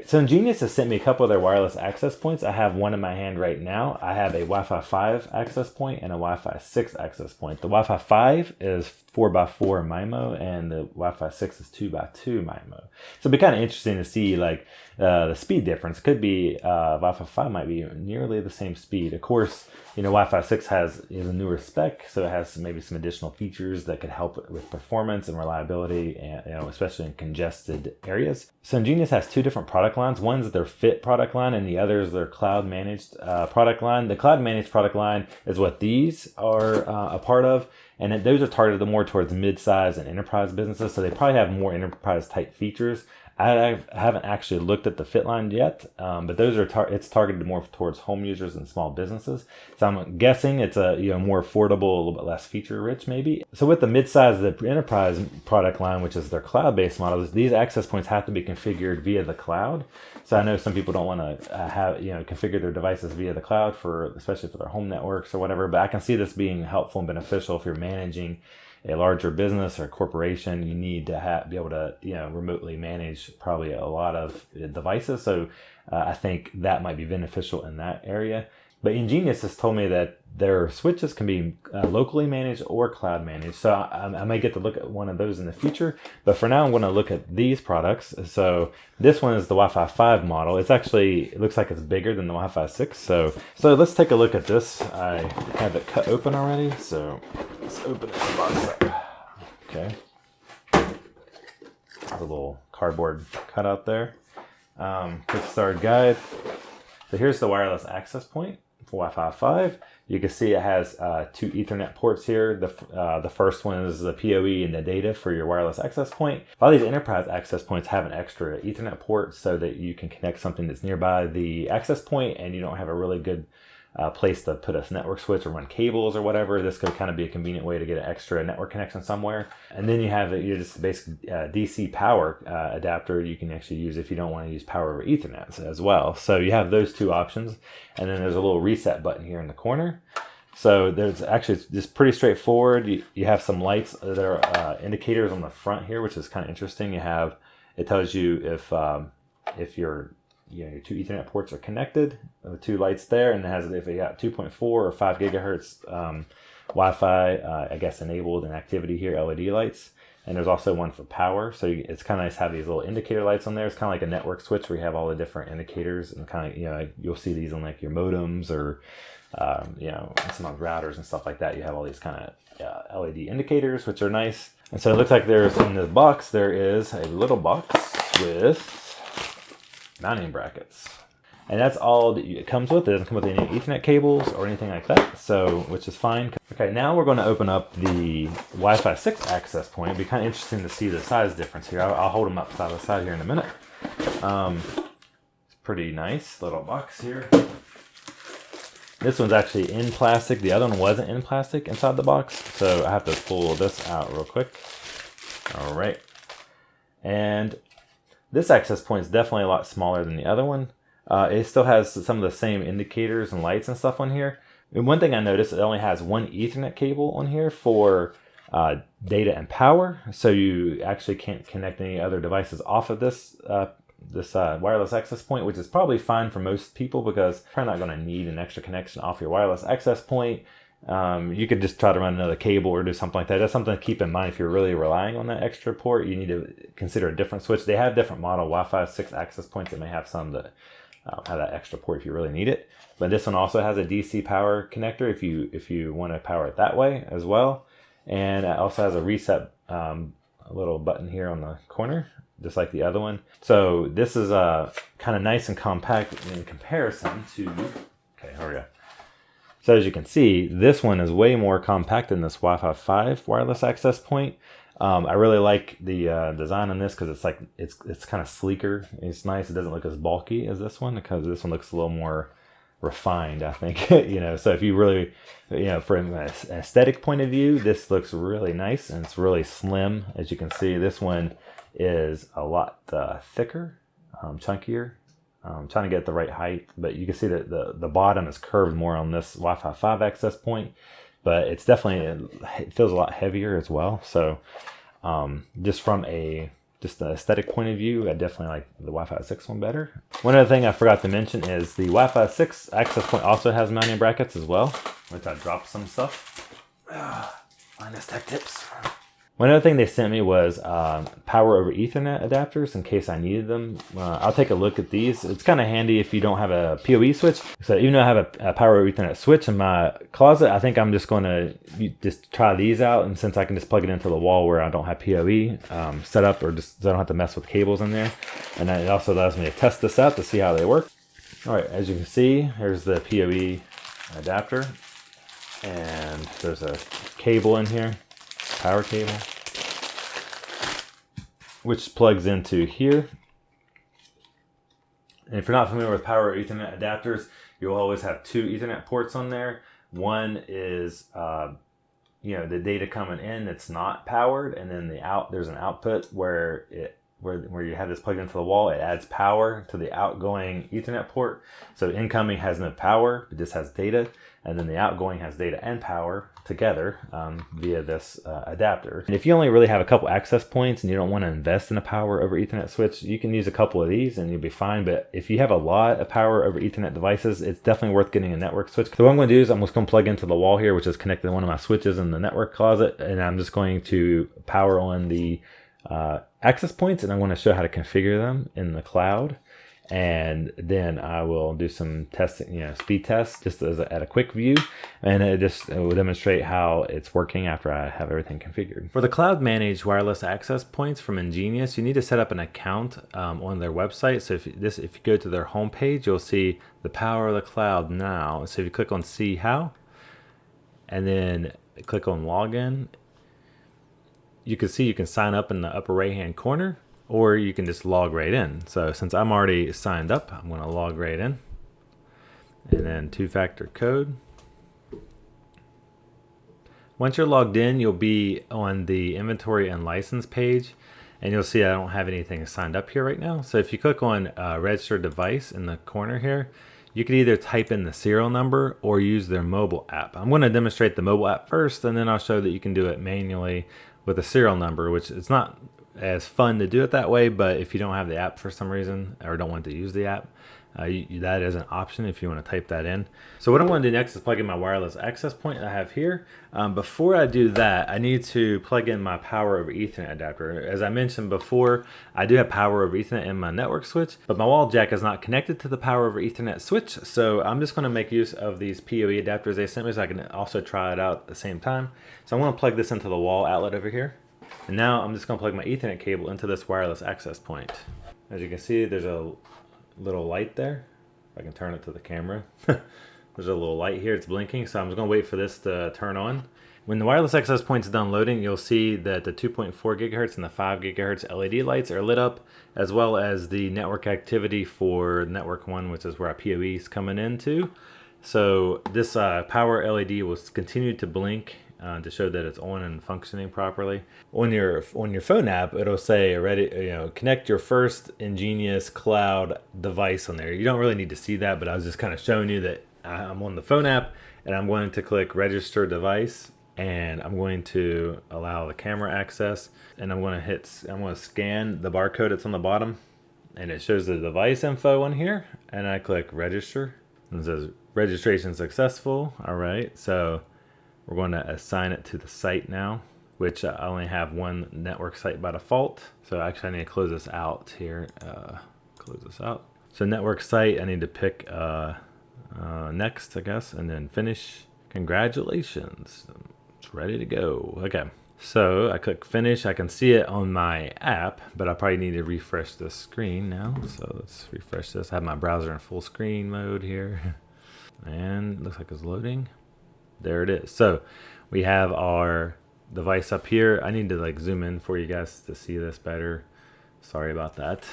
So EnGenius has sent me a couple of their wireless access points. I have one in my hand right now. I have a Wi-Fi 5 access point and a Wi-Fi 6 access point. The Wi-Fi 5 is 4x4 MIMO and the Wi-Fi 6 is 2x2 MIMO. So it'd be kind of interesting to see like the speed difference. Could be Wi-Fi 5 might be nearly the same speed. Of course, you know, Wi-Fi 6 is a newer spec, so it has maybe some additional features that could help with performance and reliability, and you know, especially in congested areas. So EnGenius has two different product lines. One's their Fit product line, and the other is their Cloud Managed product line. The Cloud Managed product line is what these are a part of, and those are targeted more towards mid-size and enterprise businesses. So they probably have more enterprise-type features. I haven't actually looked at the Fit line yet, but those are it's targeted more towards home users and small businesses. So I'm guessing it's a more affordable, a little bit less feature-rich maybe. So with the mid-size, the enterprise product line, which is their cloud-based models, these access points have to be configured via the cloud. So I know some people don't want to have configure their devices via the cloud especially for their home networks or whatever. But I can see this being helpful and beneficial if you're managing a larger business or corporation. You need to be able to remotely manage probably a lot of devices. So I think that might be beneficial in that area. But EnGenius has told me that their switches can be locally managed or cloud managed. So I may get to look at one of those in the future. But for now, I'm going to look at these products. So this one is the Wi-Fi 5 model. It looks like it's bigger than the Wi-Fi 6. So let's take a look at this. I have it cut open already. So let's open this box up. Okay. There's a little cardboard cutout there. Quick start guide. So here's the wireless access point for Wi-Fi 5. You can see it has two Ethernet ports here. The first one is the PoE and the data for your wireless access point. A lot of these enterprise access points have an extra Ethernet port so that you can connect something that's nearby the access point and you don't have a really good place to put a network switch or run cables or whatever. This could kind of be a convenient way to get an extra network connection somewhere. And then you have just basic DC power adapter you can actually use if you don't want to use power over Ethernet as well. So you have those two options. And then there's a little reset button here in the corner. So there's actually just pretty straightforward. You have some lights that are indicators on the front here, which is kind of interesting. It tells you if your two Ethernet ports are connected, the two lights there, and it has if you got 2.4 or 5 gigahertz Wi-Fi, I guess enabled and activity here, LED lights. And there's also one for power. So it's kind of nice to have these little indicator lights on there. It's kind of like a network switch where you have all the different indicators and kind of, you'll see these on like your modems or, some of routers and stuff like that. You have all these kind of LED indicators, which are nice. And so it looks like in the box, there is a little box with mounting brackets, and that's all that it comes with. It doesn't come with any Ethernet cables or anything like that, so which is fine. Okay, now we're going to open up the Wi-Fi 6 access point. It'd be kind of interesting to see the size difference here. I'll hold them up side by side here in a minute. It's pretty nice little box here. This one's actually in plastic. The other one wasn't in plastic inside the box, so I have to pull this out real quick. All right, and this access point is definitely a lot smaller than the other one. It still has some of the same indicators and lights and stuff on here. And one thing I noticed, it only has one Ethernet cable on here for data and power. So you actually can't connect any other devices off of this wireless access point, which is probably fine for most people because you're probably not going to need an extra connection off your wireless access point. You could just try to run another cable or do something like that. That's something to keep in mind if you're really relying on that extra port. You need to consider a different switch. They have different model Wi-Fi 6 access points that may have some that have that extra port if you really need it. But this one also has a DC power connector if you want to power it that way as well. And it also has a reset a little button here on the corner, just like the other one. So this is kind of nice and compact in comparison to. Okay, here we go. So as you can see, this one is way more compact than this Wi-Fi 5 wireless access point. I really like the design on this because it's kind of sleeker. It's nice. It doesn't look as bulky as this one because this one looks a little more refined, I think. So if you really, from an aesthetic point of view, this looks really nice and it's really slim. As you can see, this one is a lot thicker, chunkier. I'm trying to get the right height, but you can see that the bottom is curved more on this Wi-Fi 5 access point, but it feels a lot heavier as well. So just just the aesthetic point of view, I definitely like the Wi-Fi 6 one better. One other thing I forgot to mention is the Wi-Fi 6 access point also has mounting brackets as well, which I dropped some stuff. Minus tech tips. One other thing they sent me was power over Ethernet adapters in case I needed them. I'll take a look at these. It's kind of handy if you don't have a PoE switch. So even though I have a power over Ethernet switch in my closet, I think I'm just going to just try these out. And since I can just plug it into the wall where I don't have PoE set up, or just so I don't have to mess with cables in there. And it also allows me to test this out to see how they work. All right, as you can see, here's the PoE adapter. And there's a cable in here. Power cable, which plugs into here. And if you're not familiar with power Ethernet adapters, you'll always have two Ethernet ports on there. One is the data coming in that's not powered, and then there's an output where you have this plugged into the wall. It adds power to the outgoing Ethernet port. So incoming has no power, it just has data, and then the outgoing has data and power together via this adapter. And if you only really have a couple access points and you don't want to invest in a power over Ethernet switch, you can use a couple of these and you'll be fine. But if you have a lot of power over Ethernet devices, it's definitely worth getting a network switch. So what I'm going to do is I'm just going to plug into the wall here, which is connected to one of my switches in the network closet, and I'm just going to power on the access points, and I'm going to show how to configure them in the cloud. And then I will do some testing, speed tests, just at a quick view, and it will demonstrate how it's working after I have everything configured. For the cloud managed wireless access points from EnGenius, you need to set up an account on their website. So if you go to their homepage, you'll see the power of the cloud now. So if you click on see how, and then click on login, you can see you can sign up in the upper right hand corner, or you can just log right in. So since I'm already signed up, I'm going to log right in, and then two-factor code. Once you're logged in, you'll be on the inventory and license page, and you'll see I don't have anything signed up here right now. So if you click on register device in the corner here, you could either type in the serial number or use their mobile app. I'm going to demonstrate the mobile app first, and then I'll show that you can do it manually with a serial number, which it's not as fun to do it that way, but if you don't have the app for some reason or don't want to use the app, that is an option if you want to type that in. So what I'm going to do next is plug in my wireless access point I have here. Before I do that, I need to plug in my power over Ethernet adapter. As I mentioned before, I do have power over Ethernet in my network switch, but my wall jack is not connected to the power over Ethernet switch. So I'm just going to make use of these PoE adapters they sent me so I can also try it out at the same time. So I'm going to plug this into the wall outlet over here. And now I'm just going to plug my Ethernet cable into this wireless access point. As you can see, there's a little light there. If I can turn it to the camera. There's a little light here, it's blinking, so I'm just going to wait for this to turn on. When the wireless access point is done loading, you'll see that the 2.4 gigahertz and the 5 gigahertz LED lights are lit up, as well as the network activity for network 1, which is where our PoE is coming into. So this power LED will continue to blink to show that it's on and functioning properly. On your phone app, it'll say connect your first EnGenius cloud device on there. You don't really need to see that, but I was just kind of showing you that I'm on the phone app, and I'm going to click register device, and I'm going to allow the camera access, and I'm going to scan the barcode that's on the bottom, and it shows the device info on here, and I click register, and it says registration successful. All right, so we're going to assign it to the site now, which I only have one network site by default. So actually I need to close this out here. Close this out. So network site, I need to pick next, I guess, and then finish. Congratulations, it's ready to go. Okay, so I click finish. I can see it on my app, but I probably need to refresh the screen now. So let's refresh this. I have my browser in full screen mode here, and it looks like it's loading. There it is. So we have our device up here. I need to zoom in for you guys to see this better. Sorry about that.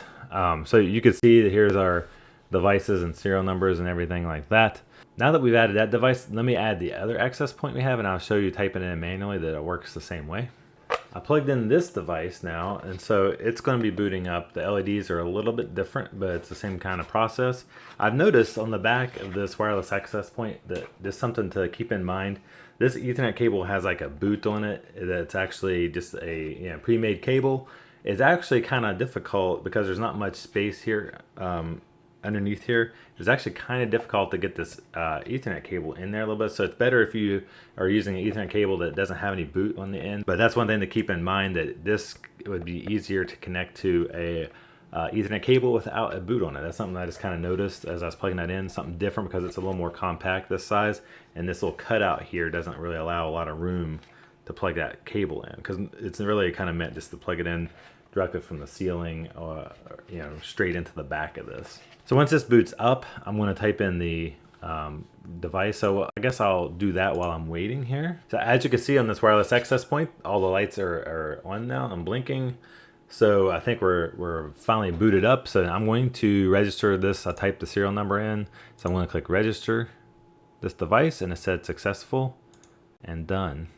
So you can see that here's our devices and serial numbers and everything like that. Now that we've added that device, let me add the other access point we have, and I'll show you typing it in manually that it works the same way. I plugged in this device now, and so it's going to be booting up. The LEDs are a little bit different, but it's the same kind of process. I've noticed on the back of this wireless access point that there's something to keep in mind. This Ethernet cable has like a boot on it that's actually just a pre-made cable, It's actually kind of difficult because there's not much space here underneath here. It's actually kind of difficult to get this Ethernet cable in there a little bit. So it's better if you are using an Ethernet cable that doesn't have any boot on the end. But that's one thing to keep in mind, that this would be easier to connect to a Ethernet cable without a boot on it. That's something I just kind of noticed as I was plugging that in, something different because it's a little more compact this size, and this little cutout here doesn't really allow a lot of room to plug that cable in, because it's really kind of meant just to plug it in directly from the ceiling or straight into the back of this. So once this boots up, I'm going to type in the device. So I guess I'll do that while I'm waiting here. So as you can see on this wireless access point, all the lights are on now. I'm blinking. So I think we're finally booted up. So I'm going to register this. I typed the serial number in. So I'm going to click register this device, and it said successful and done.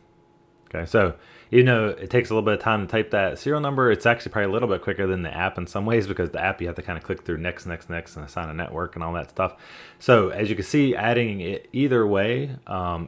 Okay, so even though it takes a little bit of time to type that serial number, it's actually probably a little bit quicker than the app in some ways, because the app you have to kind of click through next, and assign a network and all that stuff. So as you can see, adding it either way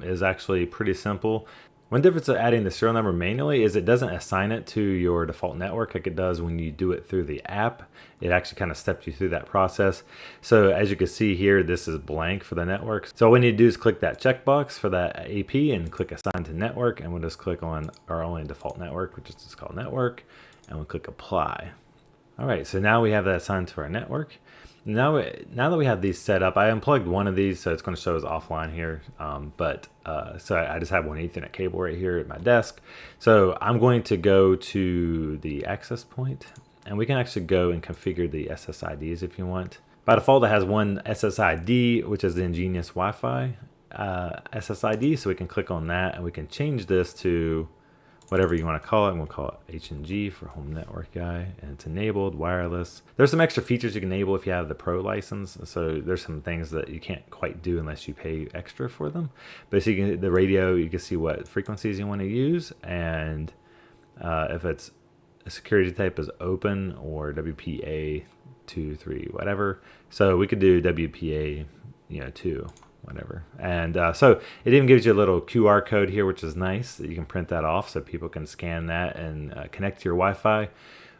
is actually pretty simple. One difference of adding the serial number manually is it doesn't assign it to your default network like it does when you do it through the app. It actually kind of steps you through that process. So as you can see here, this is blank for the network. So all we need to do is click that checkbox for that AP and click assign to network, and we'll just click on our only default network, which is just called network, and we'll click apply. All right, so now we have that assigned to our network. Now that we have these set up, I unplugged one of these, so it's going to show us offline here. So I just have one Ethernet cable right here at my desk. So I'm going to go to the access point, and we can actually go and configure the SSIDs if you want. By default, it has one SSID, which is the EnGenius Wi-Fi SSID. So we can click on that, and we can change this to whatever you want to call it. We'll call it HNG for home network guy, and it's enabled wireless. There's some extra features you can enable if you have the pro license. So there's some things that you can't quite do unless you pay extra for them. But so you can, the radio, you can see what frequencies you want to use, and if it's a security type is open or WPA 2, 3, whatever. So we could do WPA 2. Whatever. And so it even gives you a little QR code here, which is nice that you can print that off so people can scan that and connect to your Wi-Fi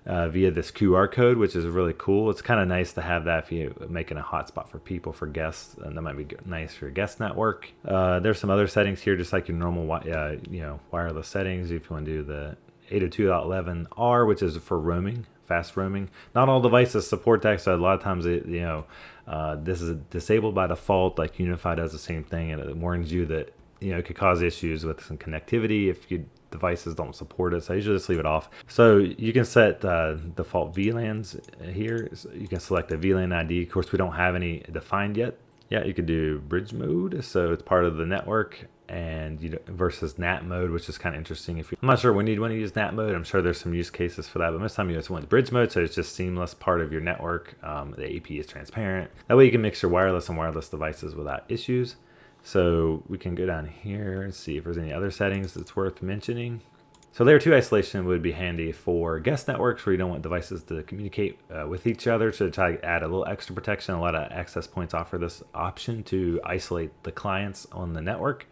via this QR code, which is really cool. It's kind of nice to have that if you're making a hotspot for people, for guests, and that might be nice for your guest network. There's some other settings here, just like your normal wireless settings. If you want to do the 802.11r, which is for roaming, fast roaming. Not all devices support that, so a lot of times this is disabled by default. Like Unify does the same thing, and it warns you that it could cause issues with some connectivity if your devices don't support it. So I usually just leave it off. So you can set default VLANs here. So you can select a VLAN ID. Of course, we don't have any defined yet. Yeah, you could do bridge mode, so it's part of the network, and versus NAT mode, which is kind of interesting. I'm not sure when you'd want to use NAT mode. I'm sure there's some use cases for that, but most time you just want bridge mode, so it's just seamless part of your network. The AP is transparent. That way you can mix your wireless and wireless devices without issues. So we can go down here and see if there's any other settings that's worth mentioning. So layer 2 isolation would be handy for guest networks where you don't want devices to communicate with each other, to try to add a little extra protection. A lot of access points offer this option to isolate the clients on the network.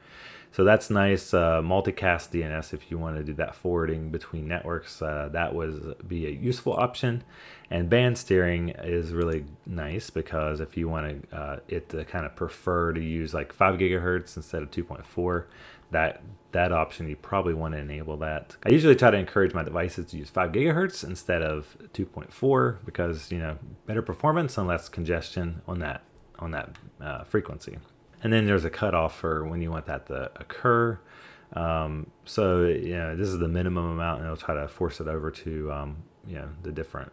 So that's nice. Multicast DNS, if you want to do that forwarding between networks, that would be a useful option. And band steering is really nice, because if you want it to kind of prefer to use like 5 gigahertz instead of 2.4, that option, you probably want to enable that. I usually try to encourage my devices to use 5 gigahertz instead of 2.4 because better performance and less congestion on that frequency. And then there's a cutoff for when you want that to occur. So this is the minimum amount, and it'll try to force it over to the different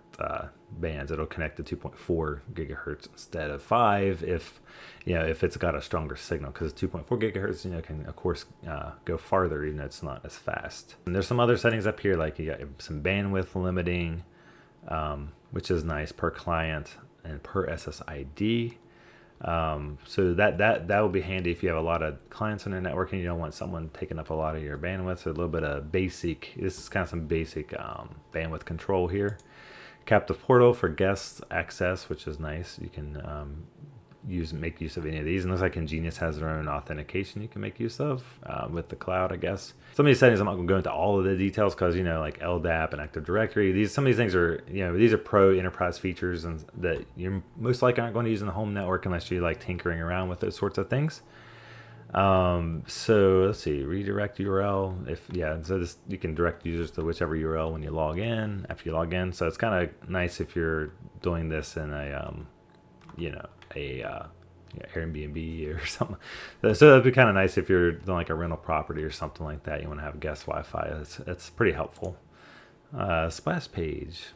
bands. It'll connect to 2.4 gigahertz instead of 5 if it's got a stronger signal, because 2.4 gigahertz can of course go farther even though it's not as fast. And there's some other settings up here, like you got some bandwidth limiting, which is nice per client and per SSID. So that will be handy if you have a lot of clients on your network and you don't want someone taking up a lot of your bandwidth. So a little bit of basic, this is kind of some basic bandwidth control here. Captive portal for guest access, which is nice. You can make use of any of these. And it looks like EnGenius has their own authentication you can make use of with the cloud, I guess. Some of these settings, I'm not going to go into all of the details because, you know, like LDAP and Active Directory, some of these things are, you know, these are pro enterprise features and that you're most likely aren't going to use in the home network unless you like tinkering around with those sorts of things. So let's see, redirect URL. So this, you can direct users to whichever URL when you log in, after you log in. So it's kind of nice if you're doing this in a, Airbnb or something. So that'd be kind of nice if you're doing like a rental property or something like that. You want to have guest Wi-Fi. It's pretty helpful. Splash page.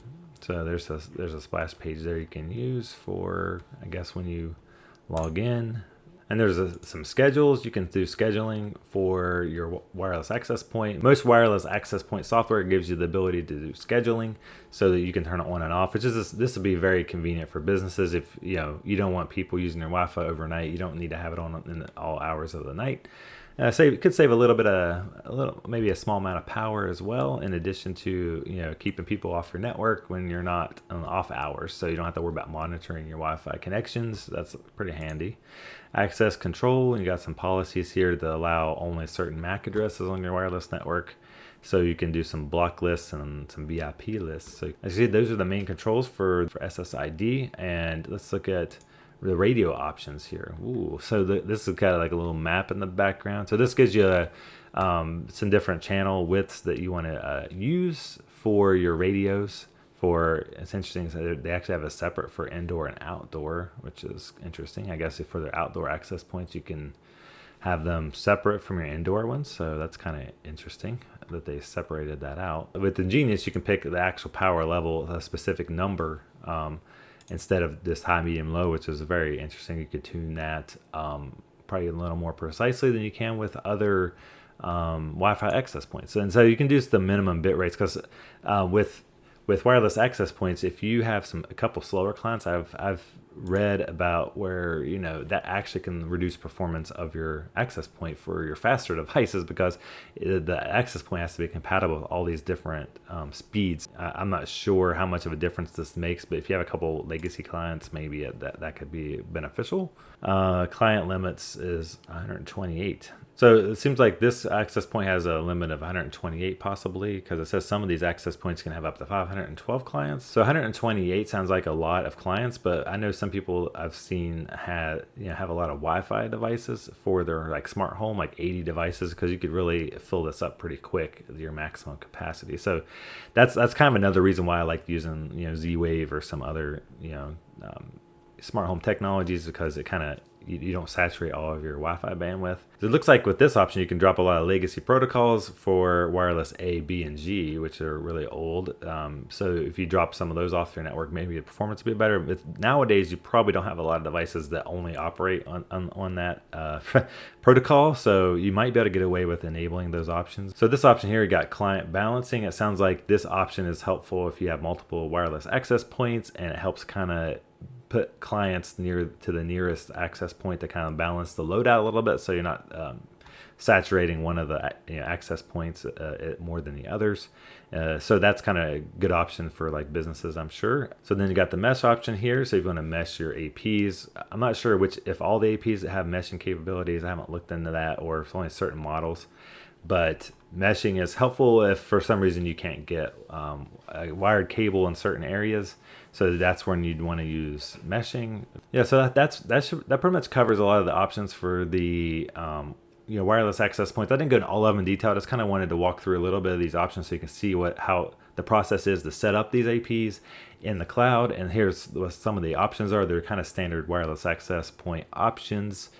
So there's a splash page there you can use for, I guess, when you log in. And there's some schedules. You can do scheduling for your wireless access point. Most wireless access point software gives you the ability to do scheduling so that you can turn it on and off, which is this would be very convenient for businesses. If you don't want people using your Wi-Fi overnight, you don't need to have it on in all hours of the night. It could save a little bit maybe a small amount of power as well, in addition to keeping people off your network when you're not on off hours, so you don't have to worry about monitoring your Wi-Fi connections. That's pretty handy. Access control, you got some policies here to allow only certain MAC addresses on your wireless network, so you can do some block lists and some VIP lists. So as you see, those are the main controls for SSID, and let's look at the radio options here. Ooh, so this is kind of like a little map in the background. So this gives you some different channel widths that you want to use for your radios. It's interesting, so they actually have a separate for indoor and outdoor, which is interesting. I guess for their outdoor access points, you can have them separate from your indoor ones. So that's kind of interesting that they separated that out. With EnGenius, you can pick the actual power level, a specific number, instead of this high, medium, low, which is very interesting. You could tune that probably a little more precisely than you can with other Wi-Fi access points. And so you can do the minimum bit rates, because with wireless access points, if you have a couple slower clients, I've read about where that actually can reduce performance of your access point for your faster devices, because the access point has to be compatible with all these different speeds. I'm not sure how much of a difference this makes, but if you have a couple legacy clients, maybe that could be beneficial. Client limits is 128. So it seems like this access point has a limit of 128 possibly, because it says some of these access points can have up to 512 clients. So 128 sounds like a lot of clients, but I know some people I've seen have a lot of Wi-Fi devices for their like smart home, like 80 devices, because you could really fill this up pretty quick at your maximum capacity. So that's kind of another reason why I like using Z-Wave or some other smart home technologies, because it kind of you don't saturate all of your Wi-Fi bandwidth. So it looks like with this option, you can drop a lot of legacy protocols for wireless A, B, and G, which are really old. So if you drop some of those off your network, maybe the performance will be better. Nowadays, you probably don't have a lot of devices that only operate on that protocol. So you might be able to get away with enabling those options. So this option here, you got client balancing. It sounds like this option is helpful if you have multiple wireless access points, and it helps kind of put clients near to the nearest access point to kind of balance the load out a little bit, so you're not saturating one of the access points more than the others. So that's kind of a good option for like businesses, I'm sure. So then you got the mesh option here. So if you want to mesh your APs, I'm not sure if all the APs have meshing capabilities. I haven't looked into that, or if only certain models. But meshing is helpful if for some reason you can't get a wired cable in certain areas. So that's when you'd want to use meshing. Yeah, so that pretty much covers a lot of the options for the wireless access points. I didn't go into all of them in detail. I just kind of wanted to walk through a little bit of these options so you can see how the process is to set up these APs in the cloud. And here's what some of the options are. They're kind of standard wireless access point options.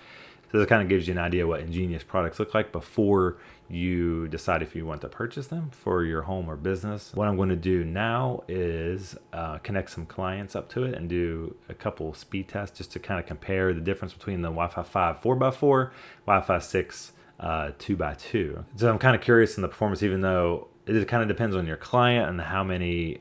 So this kind of gives you an idea what EnGenius products look like before you decide if you want to purchase them for your home or business. What I'm going to do now is connect some clients up to it and do a couple speed tests just to kind of compare the difference between the Wi-Fi 5 4x4, Wi-Fi 6 2x2. So I'm kind of curious in the performance, even though it kind of depends on your client and how many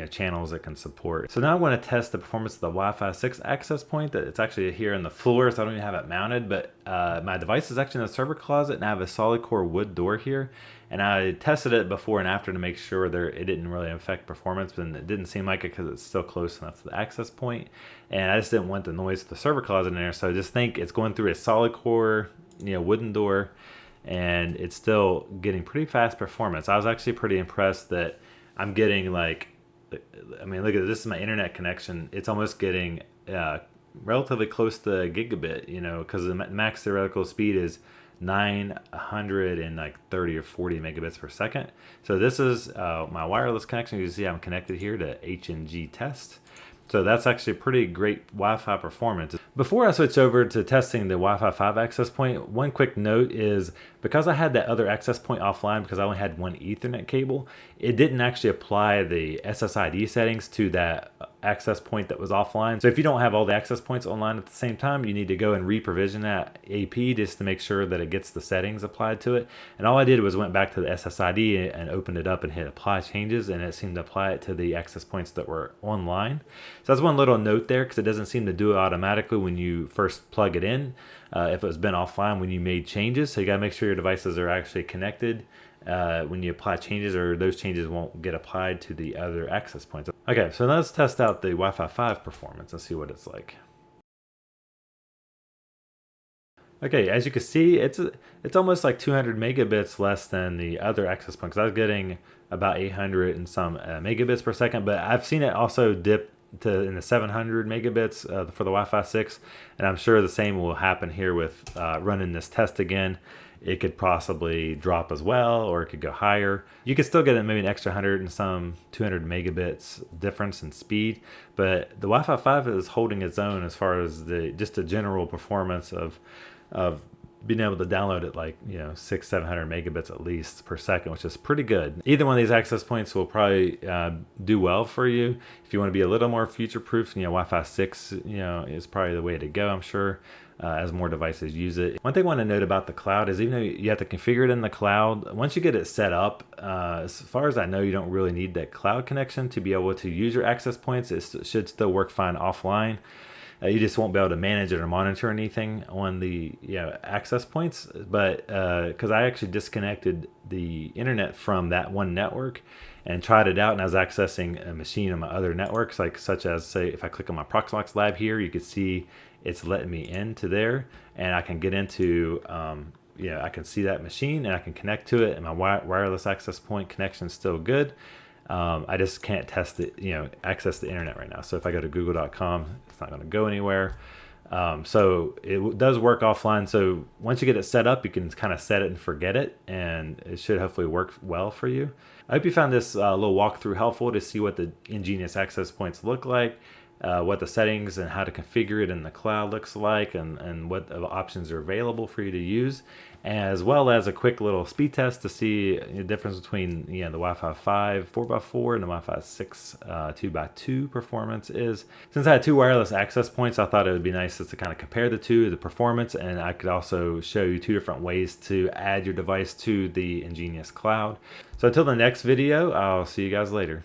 channels it can support. So now I want to test the performance of the Wi-Fi 6 access point. That it's actually here in the floor, so I don't even have it mounted, but my device is actually in the server closet, and I have a solid core wood door here. And I tested it before and after to make sure it didn't really affect performance, but it didn't seem like it because it's still close enough to the access point. And I just didn't want the noise of the server closet in there, so I just think it's going through a solid core, wooden door, and it's still getting pretty fast performance. I was actually pretty impressed that I'm getting look at this, is my internet connection. It's almost getting relatively close to gigabit, because the max theoretical speed is 930 or 40 megabits per second. So this is my wireless connection. You can see I'm connected here to HNG test. So that's actually pretty great Wi-Fi performance. Before I switch over to testing the Wi-Fi 5 access point, one quick note is because I had that other access point offline because I only had one Ethernet cable, it didn't actually apply the SSID settings to that access point that was offline. So if you don't have all the access points online at the same time, you need to go and re-provision that AP just to make sure that it gets the settings applied to it. And all I did was went back to the SSID and opened it up and hit apply changes, and it seemed to apply it to the access points that were online. So that's one little note there, because it doesn't seem to do it automatically when you first plug it in if it's been offline when you made changes. So you gotta make sure your devices are actually connected when you apply changes, or those changes won't get applied to the other access points. Okay, so let's test out the Wi-Fi 5 performance and see what it's like. Okay, as you can see, it's almost like 200 megabits less than the other access point, because I was getting about 800 and some megabits per second, but I've seen it also dip in the 700 megabits for the Wi-Fi 6, and I'm sure the same will happen here with running this test again. It could possibly drop as well, or it could go higher. You could still get maybe an extra 100 and some 200 megabits difference in speed, but the Wi-Fi 5 is holding its own as far as just the general performance of being able to download it 600-700 megabits at least per second, which is pretty good. Either one of these access points will probably do well for you. If you want to be a little more future-proof, Wi-Fi 6 is probably the way to go, I'm sure, as more devices use it. One thing I want to note about the cloud is even though you have to configure it in the cloud, once you get it set up, as far as I know, you don't really need that cloud connection to be able to use your access points. It should still work fine offline. You just won't be able to manage it or monitor anything on the access points. But because I actually disconnected the internet from that one network and tried it out, and I was accessing a machine on my other networks, such as, say, if I click on my Proxmox lab here, you can see it's letting me into there, and I can get into I can see that machine and I can connect to it, and my wireless access point connection is still good. I just can't test it, access the internet right now. So if I go to google.com, it's not going to go anywhere. So it does work offline. So once you get it set up, you can kind of set it and forget it, and it should hopefully work well for you. I hope you found this little walkthrough helpful to see what the EnGenius access points look like, what the settings and how to configure it in the cloud looks like, and what options are available for you to use, as well as a quick little speed test to see the difference between the Wi-Fi 5 4x4 and the Wi-Fi 6 2x2 performance is. Since I had two wireless access points, I thought it would be nice just to kind of compare the performance, and I could also show you two different ways to add your device to the EnGenius cloud. So until the next video, I'll see you guys later.